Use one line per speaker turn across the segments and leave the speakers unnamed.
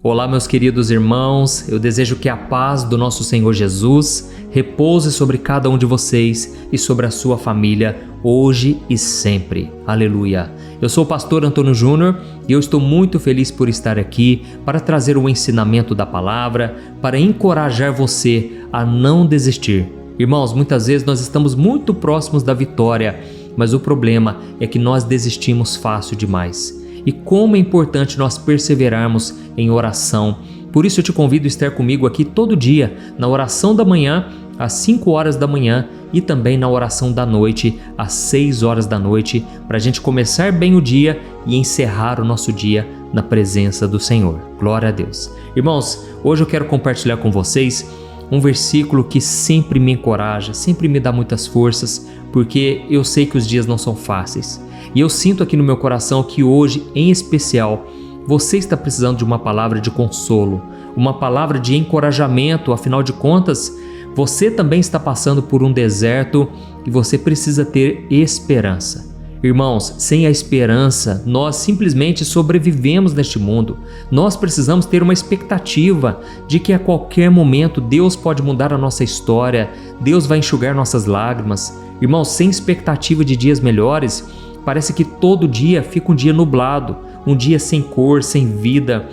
Olá, meus queridos irmãos, eu desejo que a paz do nosso Senhor Jesus repouse sobre cada um de vocês e sobre a sua família, hoje e sempre. Aleluia! Eu sou o pastor Antônio Júnior e eu estou muito feliz por estar aqui para trazer o ensinamento da palavra, para encorajar você a não desistir. Irmãos, muitas vezes nós estamos muito próximos da vitória, mas o problema é que nós desistimos fácil demais. E como é importante nós perseverarmos em oração. Por isso eu te convido a estar comigo aqui todo dia, na oração da manhã, às 5 horas da manhã e também na oração da noite, às 6 horas da noite, para a gente começar bem o dia e encerrar o nosso dia na presença do Senhor. Glória a Deus. Irmãos, hoje eu quero compartilhar com vocês um versículo que sempre me encoraja, sempre me dá muitas forças, porque eu sei que os dias não são fáceis. E eu sinto aqui no meu coração que hoje, em especial, você está precisando de uma palavra de consolo, uma palavra de encorajamento. Afinal de contas, você também está passando por um deserto e você precisa ter esperança. Irmãos, sem a esperança, nós simplesmente sobrevivemos neste mundo. Nós precisamos ter uma expectativa de que a qualquer momento Deus pode mudar a nossa história, Deus vai enxugar nossas lágrimas. Irmãos, sem expectativa de dias melhores, parece que todo dia fica um dia nublado, um dia sem cor, sem vida.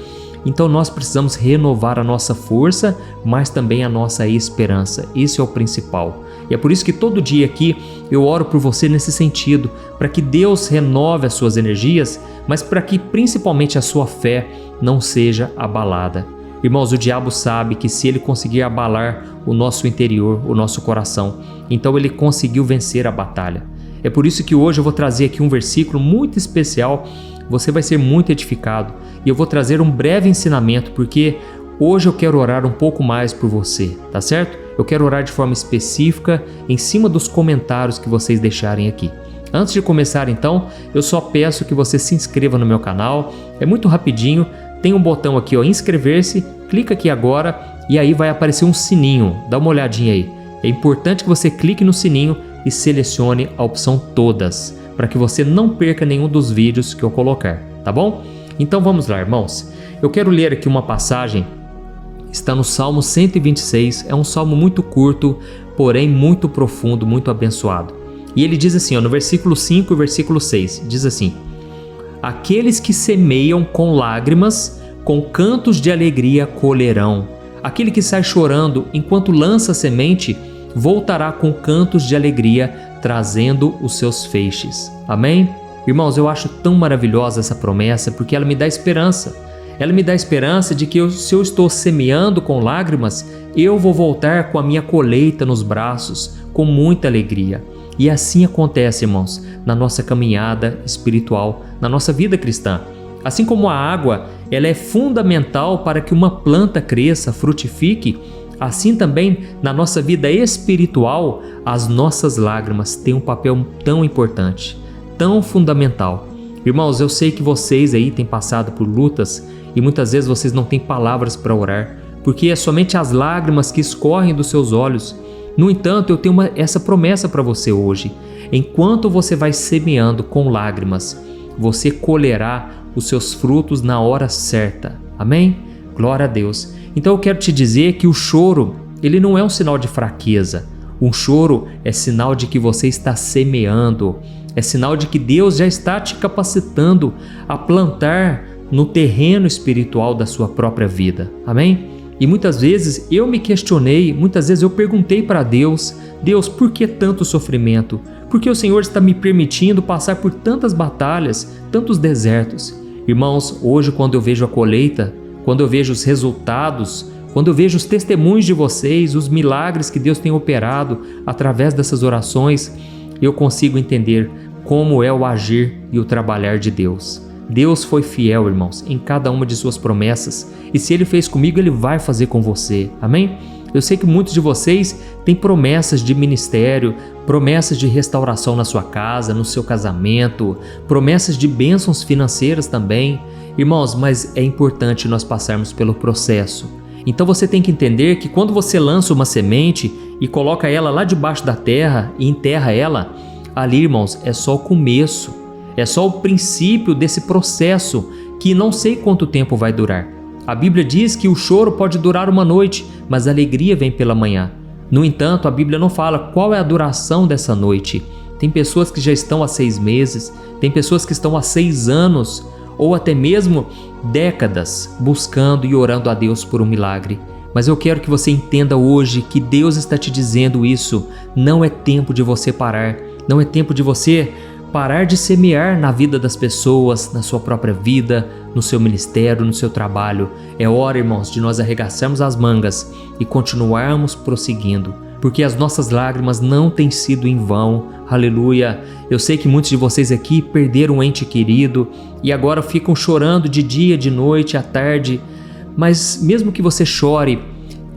Então nós precisamos renovar a nossa força, mas também a nossa esperança. Esse é o principal. E é por isso que todo dia aqui eu oro por você nesse sentido, para que Deus renove as suas energias, mas para que principalmente a sua fé não seja abalada. Irmãos, o diabo sabe que se ele conseguir abalar o nosso interior, o nosso coração, então ele conseguiu vencer a batalha. É por isso que hoje eu vou trazer aqui um versículo muito especial. Você vai ser muito edificado e eu vou trazer um breve ensinamento, porque hoje eu quero orar um pouco mais por você, tá certo? Eu quero orar de forma específica em cima dos comentários que vocês deixarem aqui. Antes de começar então, eu só peço que você se inscreva no meu canal. É muito rapidinho, tem um botão aqui, ó, inscrever-se, clica aqui agora e aí vai aparecer um sininho, dá uma olhadinha aí. É importante que você clique no sininho e selecione a opção todas, para que você não perca nenhum dos vídeos que eu colocar, tá bom? Então vamos lá, irmãos. Eu quero ler aqui uma passagem, está no Salmo 126, é um salmo muito curto, porém muito profundo, muito abençoado. E ele diz assim, ó, no versículo 5 e versículo 6, diz assim: aqueles que semeiam com lágrimas, com cantos de alegria colherão. Aquele que sai chorando enquanto lança a semente, voltará com cantos de alegria, trazendo os seus feixes. Amém? Irmãos, eu acho tão maravilhosa essa promessa, porque ela me dá esperança. Ela me dá esperança de que se eu estou semeando com lágrimas, eu vou voltar com a minha colheita nos braços, com muita alegria. E assim acontece, irmãos, na nossa caminhada espiritual, na nossa vida cristã. Assim como a água, ela é fundamental para que uma planta cresça, frutifique, assim também, na nossa vida espiritual, as nossas lágrimas têm um papel tão importante, tão fundamental. Irmãos, eu sei que vocês aí têm passado por lutas e muitas vezes vocês não têm palavras para orar, porque é somente as lágrimas que escorrem dos seus olhos. No entanto, eu tenho essa promessa para você hoje. Enquanto você vai semeando com lágrimas, você colherá os seus frutos na hora certa. Amém? Glória a Deus. Então eu quero te dizer que o choro, ele não é um sinal de fraqueza. Um choro é sinal de que você está semeando, é sinal de que Deus já está te capacitando a plantar no terreno espiritual da sua própria vida. Amém? E muitas vezes eu me questionei, muitas vezes eu perguntei para Deus, Deus, por que tanto sofrimento? Por que o Senhor está me permitindo passar por tantas batalhas, tantos desertos? Irmãos, hoje quando eu vejo a colheita, quando eu vejo os resultados, quando eu vejo os testemunhos de vocês, os milagres que Deus tem operado através dessas orações, eu consigo entender como é o agir e o trabalhar de Deus. Deus foi fiel, irmãos, em cada uma de suas promessas, e se Ele fez comigo, Ele vai fazer com você. Amém? Eu sei que muitos de vocês têm promessas de ministério, promessas de restauração na sua casa, no seu casamento, promessas de bênçãos financeiras também. Irmãos, mas é importante nós passarmos pelo processo. Então você tem que entender que quando você lança uma semente e coloca ela lá debaixo da terra e enterra ela, ali, irmãos, é só o começo, é só o princípio desse processo que não sei quanto tempo vai durar. A Bíblia diz que o choro pode durar uma noite, mas a alegria vem pela manhã. No entanto, a Bíblia não fala qual é a duração dessa noite. Tem pessoas que já estão há 6 meses, tem pessoas que estão há 6 anos, ou até mesmo décadas, buscando e orando a Deus por um milagre. Mas eu quero que você entenda hoje que Deus está te dizendo isso. Não é tempo de você parar, não é tempo de você parar de semear na vida das pessoas, na sua própria vida, no seu ministério, no seu trabalho. É hora, irmãos, de nós arregaçarmos as mangas e continuarmos prosseguindo, porque as nossas lágrimas não têm sido em vão. Aleluia! Eu sei que muitos de vocês aqui perderam um ente querido e agora ficam chorando de dia, de noite, à tarde. Mas mesmo que você chore,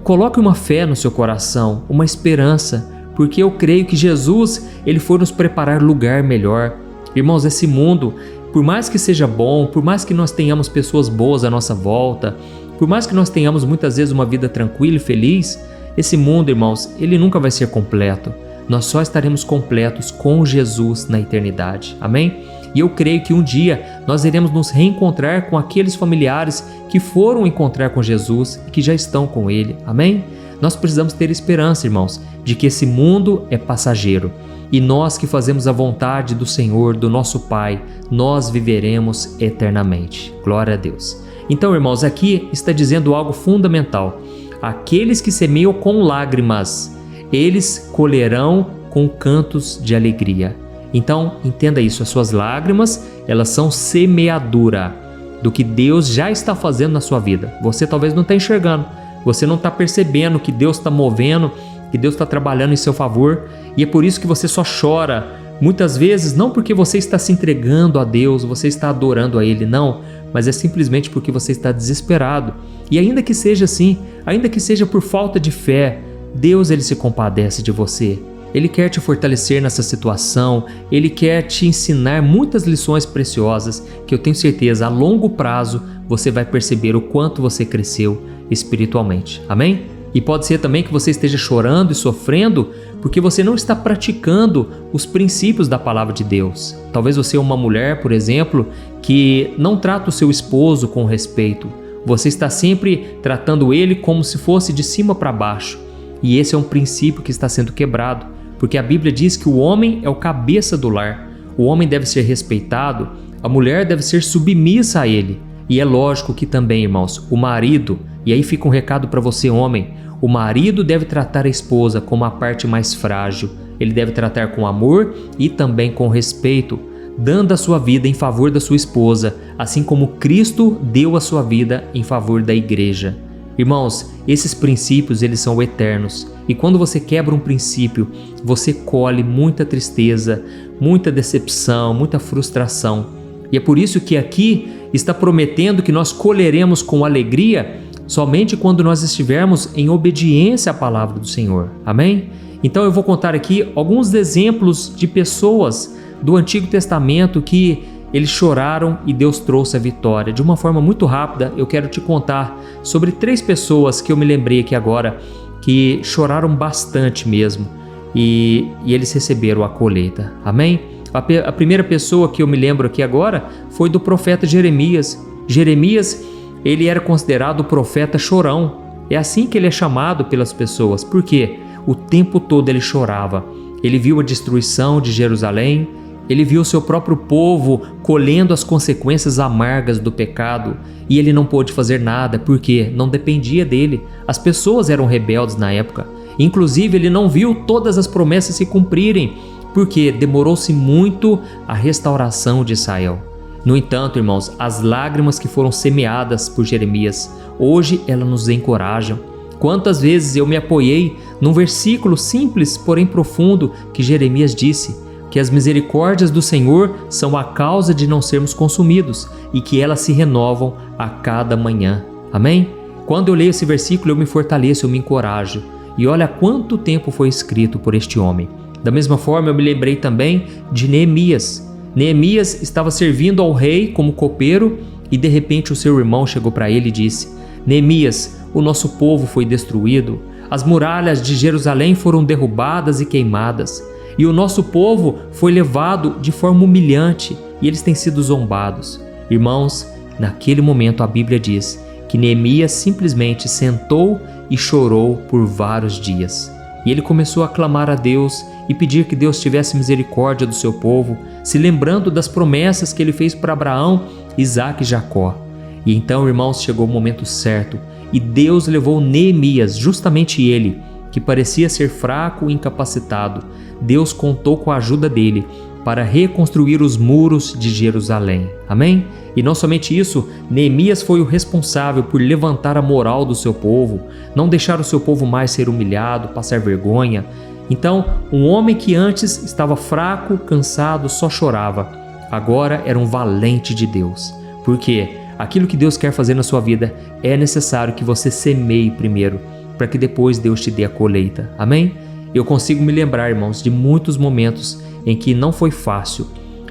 coloque uma fé no seu coração, uma esperança, porque eu creio que Jesus, Ele foi nos preparar lugar melhor. Irmãos, esse mundo, por mais que seja bom, por mais que nós tenhamos pessoas boas à nossa volta, por mais que nós tenhamos muitas vezes uma vida tranquila e feliz, esse mundo, irmãos, ele nunca vai ser completo. Nós só estaremos completos com Jesus na eternidade. Amém? E eu creio que um dia nós iremos nos reencontrar com aqueles familiares que foram encontrar com Jesus e que já estão com Ele. Amém? Nós precisamos ter esperança, irmãos, de que esse mundo é passageiro. E nós que fazemos a vontade do Senhor, do nosso Pai, nós viveremos eternamente. Glória a Deus. Então, irmãos, aqui está dizendo algo fundamental. Aqueles que semeiam com lágrimas, eles colherão com cantos de alegria. Então, entenda isso, as suas lágrimas, elas são semeadura do que Deus já está fazendo na sua vida. Você talvez não está enxergando, você não está percebendo que Deus está movendo, que Deus está trabalhando em seu favor, e é por isso que você só chora. Muitas vezes, não porque você está se entregando a Deus, você está adorando a Ele, não, mas é simplesmente porque você está desesperado. E ainda que seja assim, ainda que seja por falta de fé, Deus, Ele se compadece de você. Ele quer te fortalecer nessa situação, Ele quer te ensinar muitas lições preciosas que eu tenho certeza, a longo prazo, você vai perceber o quanto você cresceu espiritualmente. Amém? E pode ser também que você esteja chorando e sofrendo porque você não está praticando os princípios da palavra de Deus. Talvez você é uma mulher, por exemplo, que não trata o seu esposo com respeito. Você está sempre tratando ele como se fosse de cima para baixo. E esse é um princípio que está sendo quebrado, porque a Bíblia diz que o homem é o cabeça do lar. O homem deve ser respeitado, a mulher deve ser submissa a ele. E é lógico que também, irmãos, o marido, e aí fica um recado para você, homem, o marido deve tratar a esposa como a parte mais frágil. Ele deve tratar com amor e também com respeito, dando a sua vida em favor da sua esposa, assim como Cristo deu a sua vida em favor da igreja. Irmãos, esses princípios, eles são eternos. E quando você quebra um princípio, você colhe muita tristeza, muita decepção, muita frustração. E é por isso que aqui está prometendo que nós colheremos com alegria somente quando nós estivermos em obediência à palavra do Senhor. Amém? Então eu vou contar aqui alguns exemplos de pessoas do Antigo Testamento que eles choraram e Deus trouxe a vitória. De uma forma muito rápida, eu quero te contar sobre 3 pessoas que eu me lembrei aqui agora, que choraram bastante mesmo, e eles receberam a colheita. Amém? A primeira pessoa que eu me lembro aqui agora foi do profeta Jeremias. Jeremias, ele era considerado o profeta chorão. É assim que ele é chamado pelas pessoas. Por quê? O tempo todo ele chorava. Ele viu a destruição de Jerusalém, ele viu o seu próprio povo colhendo as consequências amargas do pecado e ele não pôde fazer nada porque não dependia dele. As pessoas eram rebeldes na época. Inclusive, ele não viu todas as promessas se cumprirem porque demorou-se muito a restauração de Israel. No entanto, irmãos, as lágrimas que foram semeadas por Jeremias, hoje elas nos encorajam. Quantas vezes eu me apoiei num versículo simples, porém profundo, que Jeremias disse, que as misericórdias do Senhor são a causa de não sermos consumidos e que elas se renovam a cada manhã. Amém? Quando eu leio esse versículo, eu me fortaleço, eu me encorajo. E olha quanto tempo foi escrito por este homem. Da mesma forma, eu me lembrei também de Neemias. Neemias estava servindo ao rei como copeiro e de repente o seu irmão chegou para ele e disse: Neemias, o nosso povo foi destruído, as muralhas de Jerusalém foram derrubadas e queimadas, e o nosso povo foi levado de forma humilhante e eles têm sido zombados. Irmãos, naquele momento a Bíblia diz que Neemias simplesmente sentou e chorou por vários dias. E ele começou a clamar a Deus e pedir que Deus tivesse misericórdia do seu povo, se lembrando das promessas que ele fez para Abraão, Isaque e Jacó. E então, irmãos, chegou o momento certo e Deus levou Neemias, justamente ele, que parecia ser fraco e incapacitado. Deus contou com a ajuda dele para reconstruir os muros de Jerusalém. Amém? E não somente isso, Neemias foi o responsável por levantar a moral do seu povo, não deixar o seu povo mais ser humilhado, passar vergonha. Então, um homem que antes estava fraco, cansado, só chorava, agora era um valente de Deus. Porque aquilo que Deus quer fazer na sua vida é necessário que você semeie primeiro, para que depois Deus te dê a colheita. Amém? Eu consigo me lembrar, irmãos, de muitos momentos em que não foi fácil.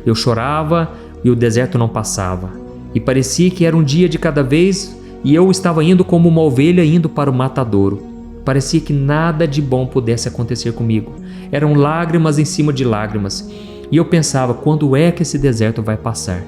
Eu chorava e o deserto não passava. E parecia que era um dia de cada vez e eu estava indo como uma ovelha indo para o matadouro. Parecia que nada de bom pudesse acontecer comigo. Eram lágrimas em cima de lágrimas. E eu pensava, quando é que esse deserto vai passar?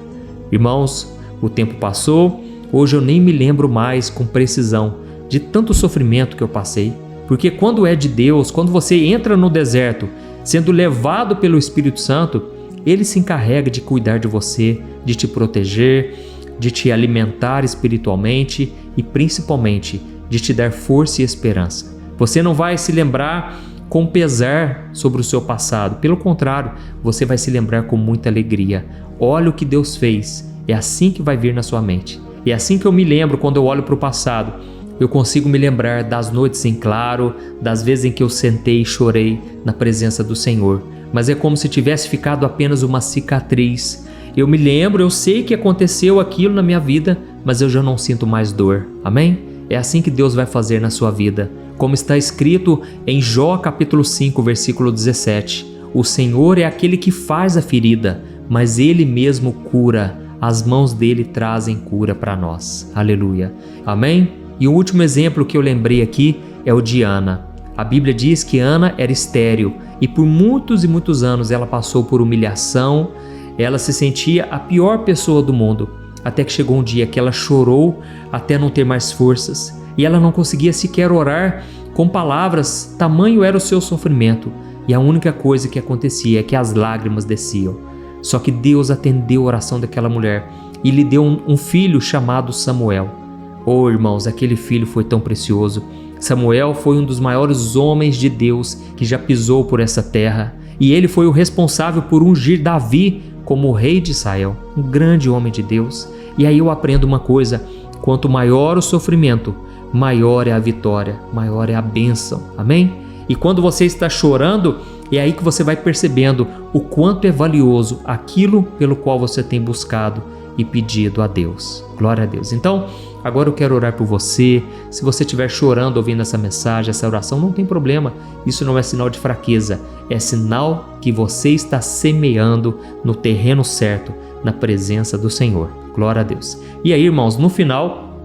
Irmãos, o tempo passou, hoje eu nem me lembro mais com precisão de tanto sofrimento que eu passei. Porque quando é de Deus, quando você entra no deserto, sendo levado pelo Espírito Santo, Ele se encarrega de cuidar de você, de te proteger, de te alimentar espiritualmente e principalmente de te dar força e esperança. Você não vai se lembrar com pesar sobre o seu passado, pelo contrário, você vai se lembrar com muita alegria. Olha o que Deus fez, é assim que vai vir na sua mente. É assim que eu me lembro quando eu olho para o passado. Eu consigo me lembrar das noites em claro, das vezes em que eu sentei e chorei na presença do Senhor. Mas é como se tivesse ficado apenas uma cicatriz. Eu me lembro, eu sei que aconteceu aquilo na minha vida, mas eu já não sinto mais dor. Amém? É assim que Deus vai fazer na sua vida. Como está escrito em Jó capítulo 5, versículo 17. O Senhor é aquele que faz a ferida, mas Ele mesmo cura. As mãos dele trazem cura para nós. Aleluia. Amém? E o último exemplo que eu lembrei aqui é o de Ana. A Bíblia diz que Ana era estéril e por muitos e muitos anos ela passou por humilhação, ela se sentia a pior pessoa do mundo, até que chegou um dia que ela chorou até não ter mais forças e ela não conseguia sequer orar com palavras, tamanho era o seu sofrimento, e a única coisa que acontecia é que as lágrimas desciam. Só que Deus atendeu a oração daquela mulher e lhe deu um filho chamado Samuel. Oh, irmãos, aquele filho foi tão precioso. Samuel foi um dos maiores homens de Deus que já pisou por essa terra. E ele foi o responsável por ungir Davi como o rei de Israel, um grande homem de Deus. E aí eu aprendo uma coisa, quanto maior o sofrimento, maior é a vitória, maior é a bênção. Amém? E quando você está chorando, é aí que você vai percebendo o quanto é valioso aquilo pelo qual você tem buscado e pedido a Deus. Glória a Deus. Então, agora eu quero orar por você. Se você estiver chorando ouvindo essa mensagem, essa oração, não tem problema. Isso não é sinal de fraqueza. É sinal que você está semeando no terreno certo, na presença do Senhor. Glória a Deus. E aí, irmãos, no final,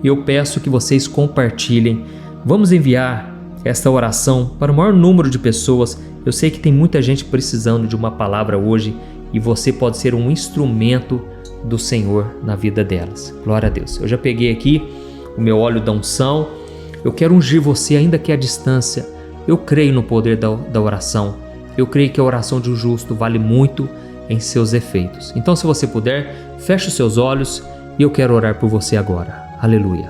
eu peço que vocês compartilhem. Vamos enviar esta oração para o maior número de pessoas. Eu sei que tem muita gente precisando de uma palavra hoje e você pode ser um instrumento do Senhor na vida delas. Glória a Deus. Eu já peguei aqui o meu óleo da unção. Eu quero ungir você ainda que à distância. Eu creio no poder da oração. Eu creio que a oração de um justo vale muito em seus efeitos. Então, se você puder, feche os seus olhos e eu quero orar por você agora. Aleluia.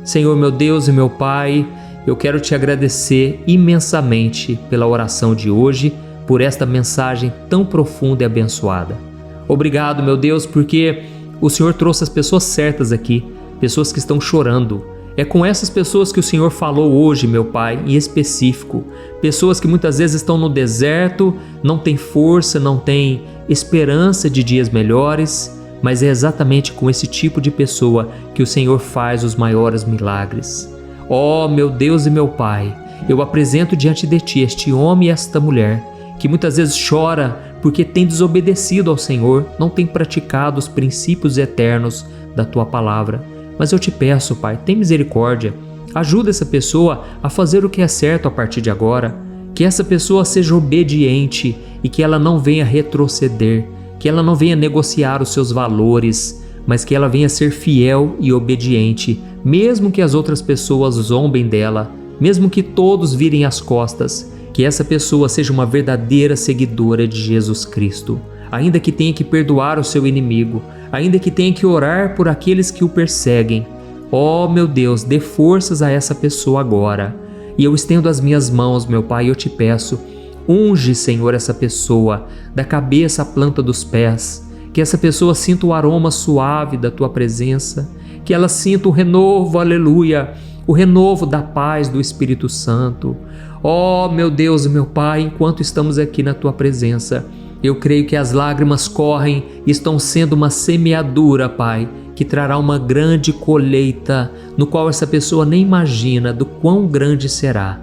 Senhor, meu Deus e meu Pai, eu quero te agradecer imensamente pela oração de hoje, por esta mensagem tão profunda e abençoada. Obrigado, meu Deus, porque o Senhor trouxe as pessoas certas aqui, pessoas que estão chorando. É com essas pessoas que o Senhor falou hoje, meu Pai, em específico. Pessoas que muitas vezes estão no deserto, não têm força, não têm esperança de dias melhores, mas é exatamente com esse tipo de pessoa que o Senhor faz os maiores milagres. Ó, meu Deus e meu Pai, eu apresento diante de Ti este homem e esta mulher, que muitas vezes chora porque tem desobedecido ao Senhor, não tem praticado os princípios eternos da Tua palavra. Mas eu te peço, Pai, tem misericórdia, ajuda essa pessoa a fazer o que é certo a partir de agora, que essa pessoa seja obediente e que ela não venha retroceder, que ela não venha negociar os seus valores, mas que ela venha ser fiel e obediente, mesmo que as outras pessoas zombem dela, mesmo que todos virem as costas, que essa pessoa seja uma verdadeira seguidora de Jesus Cristo, ainda que tenha que perdoar o seu inimigo, ainda que tenha que orar por aqueles que o perseguem. Ó meu Deus, dê forças a essa pessoa agora. E eu estendo as minhas mãos, meu Pai, e eu te peço, unge, Senhor, essa pessoa, da cabeça à planta dos pés, que essa pessoa sinta o aroma suave da Tua presença, que ela sinta o renovo, aleluia, o renovo da paz do Espírito Santo. Ó meu Deus e meu Pai, enquanto estamos aqui na Tua presença, eu creio que as lágrimas correm e estão sendo uma semeadura, Pai, que trará uma grande colheita, no qual essa pessoa nem imagina do quão grande será.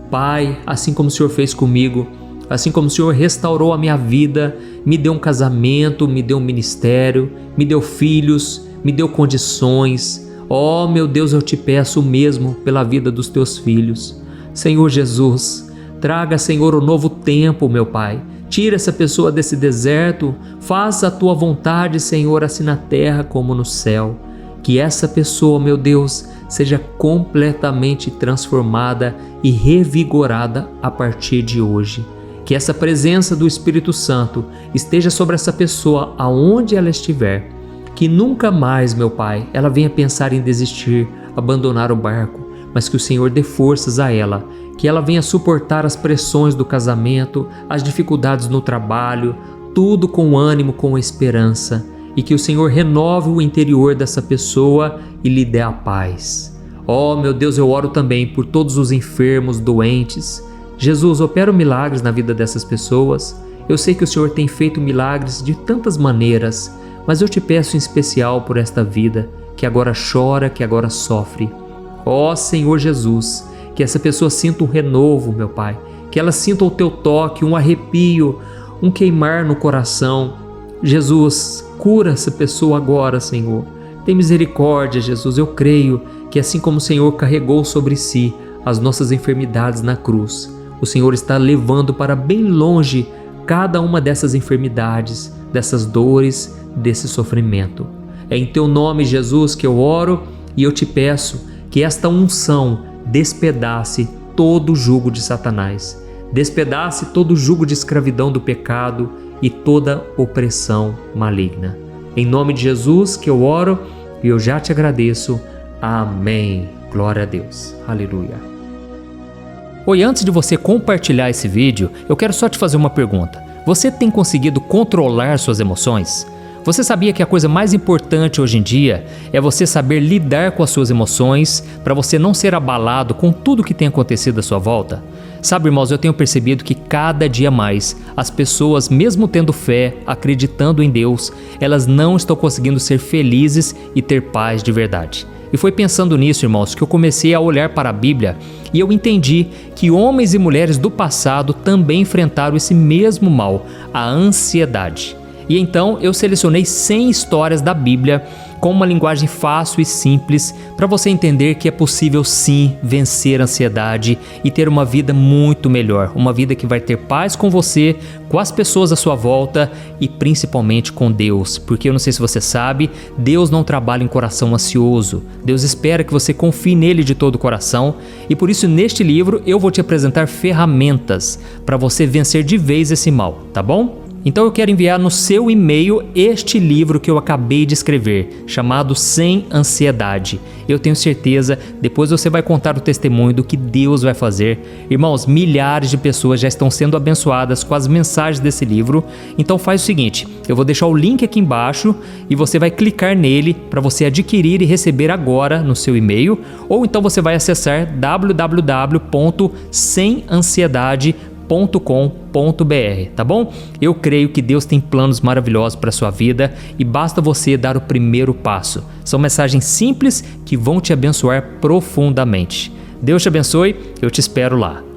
Pai, assim como o Senhor fez comigo, assim como o Senhor restaurou a minha vida, me deu um casamento, me deu um ministério, me deu filhos, me deu condições. Ó meu Deus, eu te peço o mesmo pela vida dos teus filhos. Senhor Jesus, traga, Senhor, o novo tempo, meu Pai. Tira essa pessoa desse deserto, faça a Tua vontade, Senhor, assim na terra como no céu. Que essa pessoa, meu Deus, seja completamente transformada e revigorada a partir de hoje. Que essa presença do Espírito Santo esteja sobre essa pessoa aonde ela estiver. Que nunca mais, meu Pai, ela venha pensar em desistir, abandonar o barco, mas que o Senhor dê forças a ela, que ela venha suportar as pressões do casamento, as dificuldades no trabalho, tudo com ânimo, com esperança, e que o Senhor renove o interior dessa pessoa e lhe dê a paz. Ó meu Deus, eu oro também por todos os enfermos, doentes. Jesus, opera milagres na vida dessas pessoas. Eu sei que o Senhor tem feito milagres de tantas maneiras, mas eu te peço em especial por esta vida, que agora chora, que agora sofre. Ó Senhor Jesus, que essa pessoa sinta um renovo, meu Pai, que ela sinta o Teu toque, um arrepio, um queimar no coração. Jesus, cura essa pessoa agora, Senhor. Tem misericórdia, Jesus. Eu creio que assim como o Senhor carregou sobre si as nossas enfermidades na cruz, o Senhor está levando para bem longe cada uma dessas enfermidades, dessas dores, desse sofrimento. É em Teu nome, Jesus, que eu oro e eu te peço que esta unção despedace todo o jugo de Satanás, despedace todo o jugo de escravidão do pecado e toda opressão maligna. Em nome de Jesus que eu oro e eu já te agradeço. Amém. Glória a Deus. Aleluia. Oi, antes de você compartilhar esse vídeo, eu quero só te fazer uma pergunta. Você tem conseguido controlar suas emoções? Você sabia que a coisa mais importante hoje em dia é você saber lidar com as suas emoções para você não ser abalado com tudo que tem acontecido à sua volta? Sabe, irmãos, eu tenho percebido que cada dia mais as pessoas, mesmo tendo fé, acreditando em Deus, elas não estão conseguindo ser felizes e ter paz de verdade. E foi pensando nisso, irmãos, que eu comecei a olhar para a Bíblia e eu entendi que homens e mulheres do passado também enfrentaram esse mesmo mal, a ansiedade. E então eu selecionei 100 histórias da Bíblia com uma linguagem fácil e simples para você entender que é possível sim vencer a ansiedade e ter uma vida muito melhor, uma vida que vai ter paz com você, com as pessoas à sua volta e principalmente com Deus, porque eu não sei se você sabe, Deus não trabalha em coração ansioso, Deus espera que você confie nele de todo o coração e por isso neste livro eu vou te apresentar ferramentas para você vencer de vez esse mal, tá bom? Então eu quero enviar no seu e-mail este livro que eu acabei de escrever, chamado Sem Ansiedade. Eu tenho certeza, depois você vai contar o testemunho do que Deus vai fazer. Irmãos, milhares de pessoas já estão sendo abençoadas com as mensagens desse livro. Então faz o seguinte, eu vou deixar o link aqui embaixo e você vai clicar nele para você adquirir e receber agora no seu e-mail. Ou então você vai acessar www.semansiedade.com.br, tá bom? Eu creio que Deus tem planos maravilhosos para a sua vida e basta você dar o primeiro passo. São mensagens simples que vão te abençoar profundamente. Deus te abençoe, eu te espero lá.